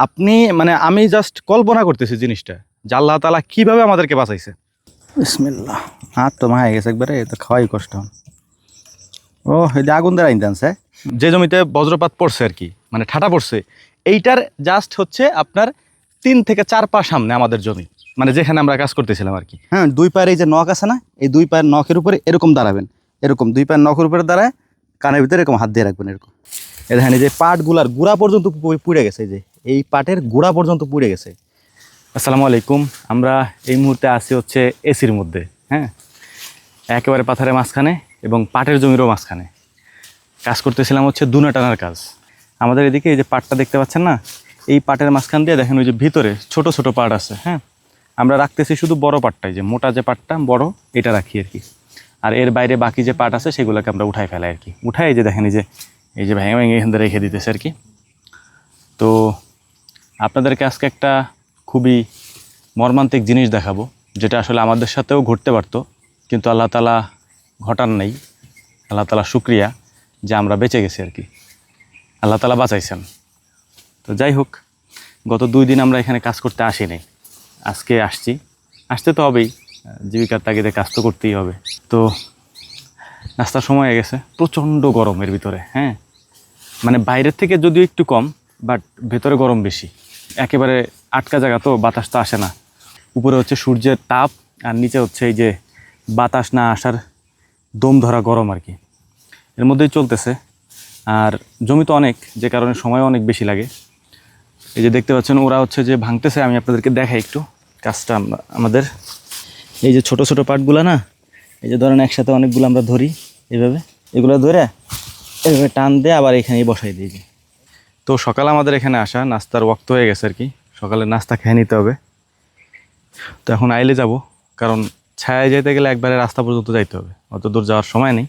আপনি মানে আমি জাস্ট কল্পনা করতেছি জিনিসটা যে আল্লাহ তাআলা কিভাবে আমাদেরকে বাঁচাইছে। বিসমিল্লাহ, হাত তো মায়ে গেছে একবারে, তো খাওয়াই কষ্ট। ও এই যে আগুন দ্বারা আনছে, যে জমিতে বজ্রপাত পড়ছে আর কি, মানে ঠাটা পড়ছে, এইটার জাস্ট হচ্ছে আপনার 3 থেকে 4 পা সামনে আমাদের জমি, মানে যেখানে আমরা কাজ করতেছিলাম আর কি। হ্যাঁ, 2 পায়ের এই যে নখ আছে না, এই 2 পায়ের নখের উপরে এরকম দাঁড়াবেন, এরকম 2 পায়ের নখের উপরে দাঁড়ায় কানের ভিতরে এরকম হাত দিয়ে রাখবেন এরকম। এই দেখেন এই যে পাটগুলার গুড়া পর্যন্ত পুড়ে গেছে, এই যে এই পাটের গুড়া পর্যন্ত পুড়ে গেছে। আসসালামু আলাইকুম। আমরা এই মুহূর্তে আছি হচ্ছে এসির মধ্যে, হ্যাঁ, একেবারে পাথারের মাঝখানে এবং পাটের জমিরও মাঝখানে কাজ করতেছিলাম হচ্ছে দুনা টানার কাজ। আমাদের এদিকে এই যে পাটটা দেখতে পাচ্ছেন না, এই পাটের মাঝখান দিয়ে দেখেন ওই যে ভিতরে ছোট ছোট পাট আছে, হ্যাঁ, আমরা রাখতেছি শুধু বড় পাটটাই, যে মোটা যে পাটটা বড় এটা রাখি আর কি। আর এর বাইরে বাকি যে পাট আছে সেগুলোকে আমরা উঠাই ফেলাই আর কি। উঠাই এই যে দেখেন এই যে ভেঙে ভেঙে এখান থেকে রেখে দিতেছে আর কি। তো আপনাদেরকে আজকে একটা খুবই মর্মান্তিক জিনিস দেখাবো, যেটা আসলে আমাদের সাথেও ঘটতে পারতো, কিন্তু আল্লাহ তাআলা ঘটান নাই। আল্লাহ তাআলা শুকরিয়া যে আমরা বেঁচে গেছি আর কি, আল্লাহ তাআলা বাঁচাইছেন। তো যাই হোক, গত 2 দিন আমরা এখানে কাজ করতে আসি নাই, আজকে আসছি। আসতে তো হবেই, জীবিকার তাগিদে কাজ তো করতেই হবে। তো নাস্তার সময় হয়ে গেছে, প্রচণ্ড গরমের ভিতরে, হ্যাঁ, মানে বাইরের থেকে যদিও একটু কম, বাট ভেতরে গরম বেশি, একেবারে আটকা জায়গা, তো বাতাস তো আসে না। উপরে হচ্ছে সূর্যের তাপ, আর নিচে হচ্ছে এই যে বাতাস না আসার দম ধরা গরম আর কি, এর মধ্যেই চলতেছে। আর জমি তো অনেক, যে কারণে সময় অনেক বেশি লাগে। এই যে দেখতে পাচ্ছেন ওরা হচ্ছে যে ভাঙতেছে, আমি আপনাদেরকে দেখাই একটু কাজটা। আমাদের এই যে ছোট ছোট পাটগুলো না, এই যে ধরেন একসাথে অনেকগুলো আমরা ধরি এইভাবে, এগুলো ধরে এইভাবে টান দিয়ে আবার এখানেই বসাই দিই। তো সকালে আমাদের এখানে আসা, নাস্তার ওয়াক্ত হয়ে গেছে আর কি, সকালে নাস্তা খেয়ে নিতে হবে। তো এখন আইলে যাব, কারণ ছায়ায় যেতে গেলে একবারে রাস্তা পর্যন্ত যাইতে হবে, অত দূর যাওয়ার সময় নেই।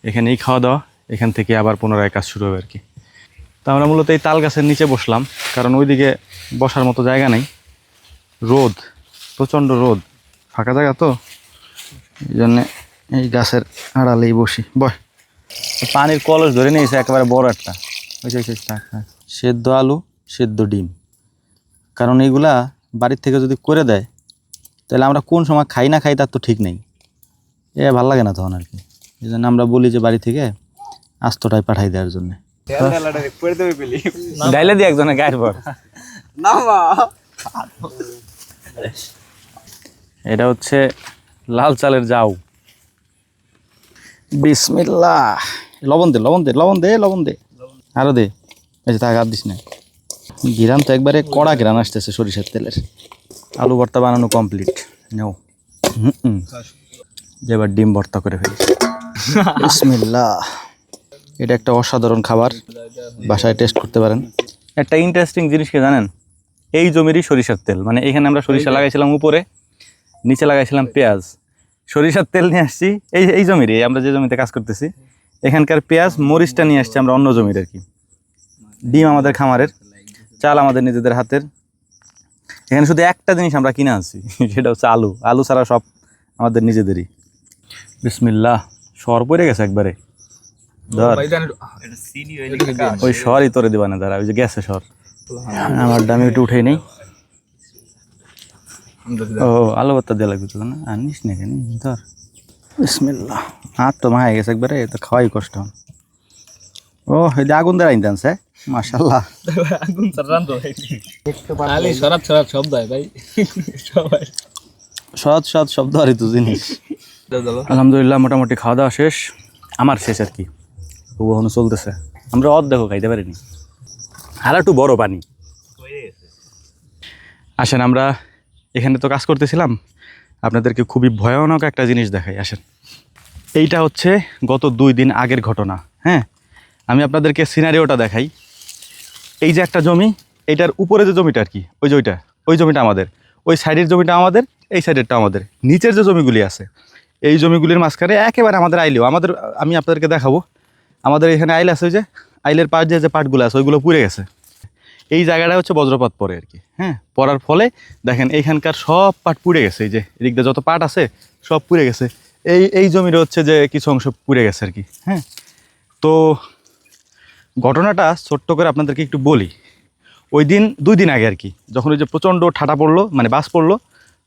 এখানেই খাওয়া দাওয়া, এখান থেকে আবার পুনরায় কাজ শুরু হবে আর কি। তো আমরা মূলত এই তাল গাছের নিচে বসলাম, কারণ ওইদিকে বসার মতো জায়গা নেই, রোদ, প্রচণ্ড রোদ, ফাঁকা জায়গা তো, এই জন্যে এই গাছের আড়ালেই বসি। পানির কলস ধরে নিয়েছে একেবারে বড় একটা, সেদ্ধ আলু, সেদ্ধ ডিম, কারণ এইগুলা বাড়ির থেকে যদি করে দেয় তাহলে আমরা কোন সময় খাই না খাই তার তো ঠিক নেই, ভাল লাগে না তখন আর কি। এই জন্য আমরা বলি যে বাড়ি থেকে আস্তটাই পাঠাই দেওয়ার জন্য। ডাইলে দিয়ে একজনের গায়ের পর এটা হচ্ছে লাল চালের যাও। বিসমিল্লাহ, লবণ দে লবণ দে লবণ দে লবণ দে, আরো দে, এই যে তাকে হাত দিস না। ঘিরান তো একবারে কড়া ঘিরান আসতেছে সরিষার তেলের। আলু ভর্তা বানানো কমপ্লিট, নেও। এবার ডিম ভর্তা করে ফেলি। বিসমিল্লাহ, এটা একটা অসাধারণ খাবার, বাসায় টেস্ট করতে পারেন। একটা ইন্টারেস্টিং জিনিস কি জানেন, এই জমিরই সরিষার তেল, মানে এখানে আমরা সরিষা লাগাইছিলাম উপরে, নিচে লাগাইছিলাম পেঁয়াজ, সরিষার তেল নিয়ে আসছি এই জমিরই, আমরা যে জমিতে কাজ করতেছি এখানকার পেঁয়াজ মরিচটা নিয়ে আসছি আমরা অন্য জমির আর কি। ডিম আমাদের খামারের, চাল আমাদের নিজেদের হাতের। এখানে শুধু একটা জিনিস আমরা কিনে আনছি, সেটা হচ্ছে আলু। আলু ছাড়া সব আমাদের নিজেদেরই। বিসমিল্লাহ, সর পড়ে গেছে একবারে, ধর ওই সরই তোরে দিবা না, দাঁড়া, ওই যে গেছে সর। আমার দামি একটু উঠেই নেই। ও আলু ভর্তা দেওয়া লাগবে তো না, আনিস না কেন, ধর। বিসমিল্লাহ, হাত তো মায়ে গেছে একবারে, তো খাওয়াই কষ্ট। ও এই যে আগুন দ্বারা আনছে, মাশাআল্লাহ। আগুন সরাত শব্দ হয় ভাই, সবাই সরাত শব্দ আর তো জিনিস। আলহামদুলিল্লাহ, মোটামুটি খাওয়া দাওয়া শেষ, আমার শেষ আর কি, ওখানে চলতেছে। আমরা দেখো খাইতে পারিনি, আর একটু বড় পানি। আসেন, আমরা এখানে তো কাজ করতেছিলাম, আপনাদেরকে খুবই ভয়ানক একটা জিনিস দেখাই। আসেন, এইটা হচ্ছে গত 2 দিন আগের ঘটনা, হ্যাঁ। আমি আপনাদেরকে সিনারিওটা দেখাই। এই যে একটা জমি, এইটার উপরে যে জমিটা আর কি, ওই জমিটা আমাদের, ওই সাইডের জমিটা আমাদের, এই সাইডেরটা আমাদের। নিচের যে জমিগুলি আছে, এই জমিগুলির মাঝখানে একেবারে আমাদের আইলেও আমাদের, আমি আপনাদেরকে দেখাবো, আমাদের এখানে আইল আছে, ওই যে আইলের পাট যে পাটগুলো আছে ওইগুলো পুড়ে গেছে। এই জায়গাটা হচ্ছে বজ্রপাত পড়ে আর কি, হ্যাঁ, পড়ার ফলে দেখেন এইখানকার সব পাট পুড়ে গেছে। এই যে এদিকটা যত পাট আছে সব পুড়ে গেছে। এই জমির হচ্ছে যে কিছু অংশ পুড়ে গেছে আর কি, হ্যাঁ। তো ঘটনাটা ছোট্ট করে আপনাদেরকে একটু বলি। ওই দিন 2 দিন আগে আর কি, যখন ওই যে প্রচণ্ড ঠাটা পড়লো, মানে বাস পড়লো,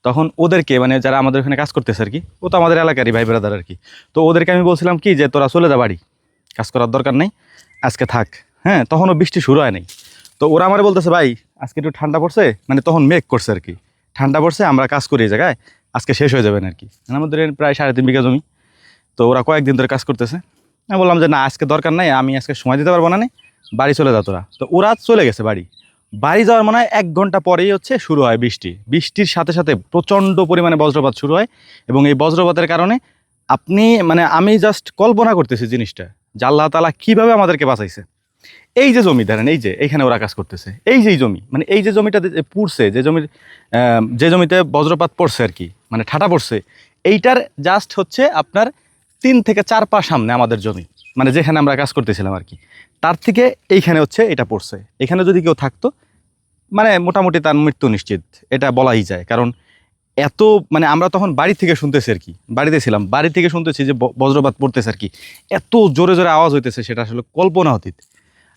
তখন ওদেরকে, মানে যারা আমাদের ওখানে কাজ করতেছে আর কি, ও তো আমাদের এলাকারই ভাই ব্রাদার আর কি, তো ওদেরকে আমি বলছিলাম কি যে তোরা চলে যা বাড়ি, কাজ করার দরকার নেই, আজকে থাক। হ্যাঁ, তখনও বৃষ্টি শুরু হয় নাই। তো ওরা আমার বলতেছে ভাই আজকে একটু ঠান্ডা পড়ছে, মানে তখন মেঘ করছে আর কি, ঠান্ডা পড়ছে, আমরা কাজ করি এই জায়গায়, আজকে শেষ হয়ে যাবেন আর কি। আমাদের প্রায় 3.5 বিঘা জমি, তো ওরা কয়েকদিন ধরে কাজ করতেছে। আমি বললাম যে না আজকে দরকার নাই, আমি আজকে সময় দিতে পারবো না, বাড়ি চলে যা তোরা। তো ওরা চলে গেছে বাড়ি। বাড়ি যাওয়ার মনে হয় 1 ঘন্টা পরেই হচ্ছে শুরু হয় বৃষ্টি। বৃষ্টির সাথে সাথে প্রচণ্ড পরিমাণে বজ্রপাত শুরু হয়, এবং এই বজ্রপাতের কারণে আপনি, মানে আমি জাস্ট কল্পনা করতেছি জিনিসটা, যে আল্লাহ তাআলা কীভাবে আমাদেরকে বাঁচাইছে। এই যে জমি ধরেন, এই যে এইখানে ওরা কাজ করতেছে, এই যে জমি, মানে এই যে জমিটা পুড়ছে, যে জমিতে বজ্রপাত পড়ছে আর কি, মানে ঠাটা পড়ছে, এইটার জাস্ট হচ্ছে আপনার 3 থেকে 4 পা সামনে আমাদের জমি, মানে যেখানে আমরা কাজ করতেছিলাম আর কি, তার থেকে এইখানে হচ্ছে এটা পড়ছে। এখানে যদি কেউ থাকতো, মানে মোটামুটি তার মৃত্যু নিশ্চিত, এটা বলাই যায়। কারণ এত, মানে আমরা তখন বাড়ি থেকে শুনতেছি আর কি, বাড়িতে ছিলাম, বাড়ি থেকে শুনতেছি যে বজ্রপাত পড়তেছে আর কি, এত জোরে জোরে আওয়াজ হইতেছে, সেটা আসলে কল্পনা অতীত।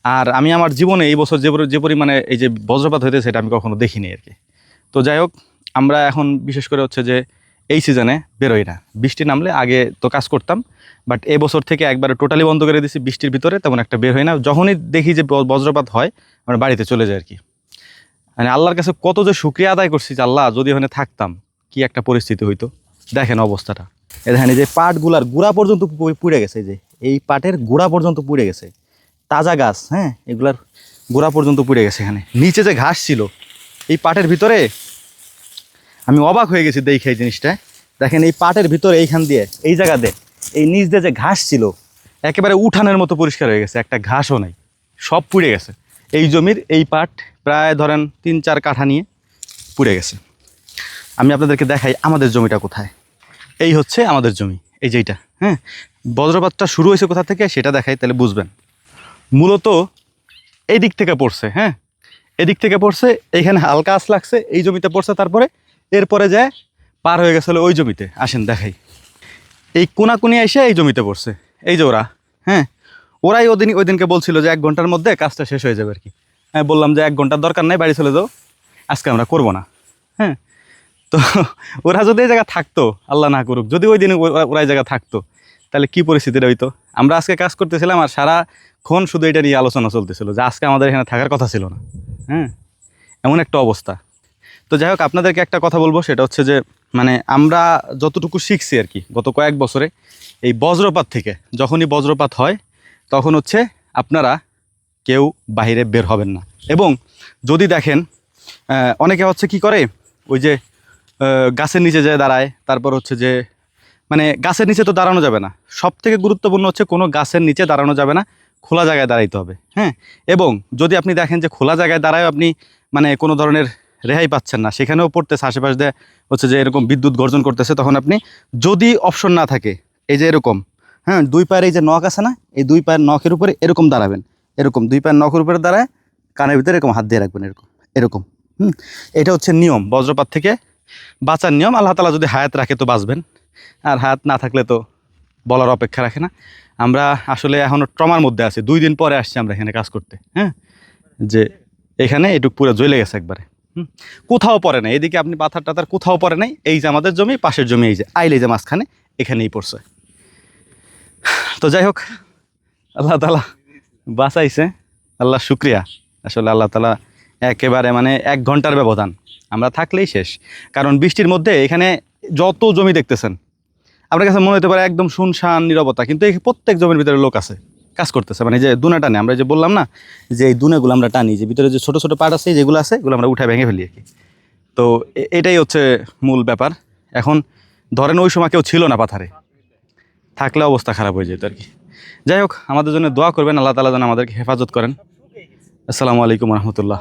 আর আমি আমার জীবনে এই বছর যে পরিমাণে এই যে বজ্রপাত হইতেছে, এটা আমি কখনো দেখিনি আর কি। তো যাই হোক, আমরা এখন বিশেষ করে হচ্ছে যে এই সিজনে বেরোই না, বৃষ্টি নামলে। আগে তো কাজ করতাম, বাট এবছর থেকে একবারে টোটালি বন্ধ করে দিয়েছি, বৃষ্টির ভিতরে তেমন একটা বের হয় না। যখনই দেখি যে বজ্রপাত হয়, আমরা বাড়িতে চলে যাই আর কি। মানে আল্লাহর কাছে কত যে শুকরিয়া আদায় করছি যে আল্লাহ যদি ওখানে থাকতাম, কি একটা পরিস্থিতি হইতো। দেখেন অবস্থাটা, এ দেখেন এই যে পাটগুলার গুড়া পর্যন্ত পুড়ে গেছে, এই পাটের গুড়া পর্যন্ত পুড়ে গেছে, তাজা গাছ, হ্যাঁ, এগুলার গোড়া পর্যন্ত পুড়ে গেছে। এখানে নিচে যে ঘাস ছিল এই পাটের ভিতরে, আমি অবাক হয়ে গেছি দেখে এই জিনিসটা। দেখেন এই পাটের ভিতরে এইখান দিয়ে, এই জায়গা দিয়ে, এই নিচ দিয়ে যে ঘাস ছিল, একেবারে উঠানের মতো পরিষ্কার হয়ে গেছে, একটা ঘাসও নাই, সব পুড়ে গেছে। এই জমির এই পাট প্রায় ধরেন 3-4 কাঠা নিয়ে পুড়ে গেছে। আমি আপনাদেরকে দেখাই আমাদের জমিটা কোথায়। এই হচ্ছে আমাদের জমি, এই যেইটা, হ্যাঁ। বজ্রপাতটা শুরু হয়েছে কোথা থেকে সেটা দেখাই, তাহলে বুঝবেন। মূলত এই দিক থেকে পড়ছে, হ্যাঁ, এদিক থেকে পড়ছে, এইখানে হালকা আঁচ লাগছে, এই জমিতে পড়ছে, তারপরে এরপরে যায় পার হয়ে গেছে ওই জমিতে। আসেন দেখাই, এই কোনাকুনি এসে এই জমিতে পড়ছে। এই যে ওরা, হ্যাঁ, ওরাই ওই দিনকে বলছিল যে 1 ঘন্টার মধ্যে কাজটা শেষ হয়ে যাবে আর কি। আমি বললাম যে 1 ঘন্টার দরকার নাই, বাড়ি চলে যাও, আজকে আমরা করবো না। হ্যাঁ, তো ওরা যদি এই জায়গা থাকতো, আল্লাহ না করুক, যদি ওই দিনে ওরা এই জায়গা থাকতো, তাহলে কি পরিস্থিতিটা হইতো। আমরা আজকে কাজ করতেছিলাম আর সারাক্ষণ শুধু এটা নিয়ে আলোচনা চলতেছিল যে আজকে আমাদের এখানে থাকার কথা ছিল না। হ্যাঁ, এমন একটা অবস্থা। তো যাই হোক, আপনাদেরকে একটা কথা বলবো, সেটা হচ্ছে যে মানে আমরা যতটুকু শিখছি আর কি গত কয়েক বছরে, এই বজ্রপাত থেকে, যখনই বজ্রপাত হয় তখন হচ্ছে আপনারা কেউ বাইরে বের হবেন না। এবং যদি দেখেন অনেকে হচ্ছে কি করে, ওই যে গাছের নিচে যায় দাঁড়ায়, তারপর হচ্ছে যে মানে গাছের নিচে তো দাঁড়ানো যাবে না, সব থেকে গুরুত্বপূর্ণ হচ্ছে কোনো গাছের নিচে দাঁড়ানো যাবে না, খোলা জায়গায় দাঁড়াইতে হবে। হ্যাঁ, এবং যদি আপনি দেখেন যে খোলা জায়গায় দাঁড়ায় আপনি মানে কোনো ধরনের রেহাই পাচ্ছেন না, সেখানেও পড়তেছে আশেপাশ দিয়ে হচ্ছে যে এরকম বিদ্যুৎ গর্জন করতেছে, তখন আপনি যদি অপশন না থাকে, এই যে এরকম, হ্যাঁ, 2 পায়ের এই যে নখ আছে না, এই 2 পায়ের নখের উপরে এরকম দাঁড়াবেন, এরকম 2 পায়ের নখের উপরে দাঁড়ায় কানের ভিতরে এরকম হাত দিয়ে রাখবেন, এরকম এরকম। এটা হচ্ছে নিয়ম, বজ্রপাত থেকে বাঁচার নিয়ম। আল্লাহ তাআলা যদি হায়াত রাখে তো বাঁচবেন, আর হায়াত না থাকলে তো বলার অপেক্ষা রাখে না। আমরা আসলে এখনও ট্রমার মধ্যে আছি, 2 দিন পরে আসছি আমরা এখানে কাজ করতে। হ্যাঁ, যে এখানে এটুক পুরো জ্বলে গেছে একবারে, কোথাও পড়ে নাই, এদিকে আপনি পাথর টাথার কোথাও পড়ে নাই। এই যে আমাদের জমি, পাশের জমি, এই যে আইলে যে মাঝখানে, এখানেই পড়ছে। তো যাই হোক, আল্লাহ তাআলা বাঁচাইছে, আল্লাহ শুক্রিয়া। আসলে আল্লাহ তাআলা একেবারে মানে 1 ঘন্টার ব্যবধান, আমরা থাকলেই শেষ। কারণ বৃষ্টির মধ্যে এখানে যত জমি দেখতেছেন, আপনার কাছে মনে হতে পারে একদম শুনশান নীরবতা, কিন্তু এই প্রত্যেক জমির ভিতরে লোক আছে, কাজ করতেছে। মানে যে দুনা টানে, আমরা যে বললাম না যে এই দুনাগুলো আমরা টানি, যে ভিতরে যে ছোটো ছোটো পার্ট আছে যেগুলো আছে, এগুলো আমরা উঠায় ভেঙে ফেলি আর কি। তো এটাই হচ্ছে মূল ব্যাপার। এখন ধরেন ওই সময় কেউ ছিল না পাথারে, থাকলে অবস্থা খারাপ হয়ে যেত আর কি। যাই হোক, আমাদের জন্য দোয়া করবেন, আল্লাহ তাআলা যেন আমাদেরকে হেফাজত করেন। আসসালামু আলাইকুম রহমতুল্লাহ।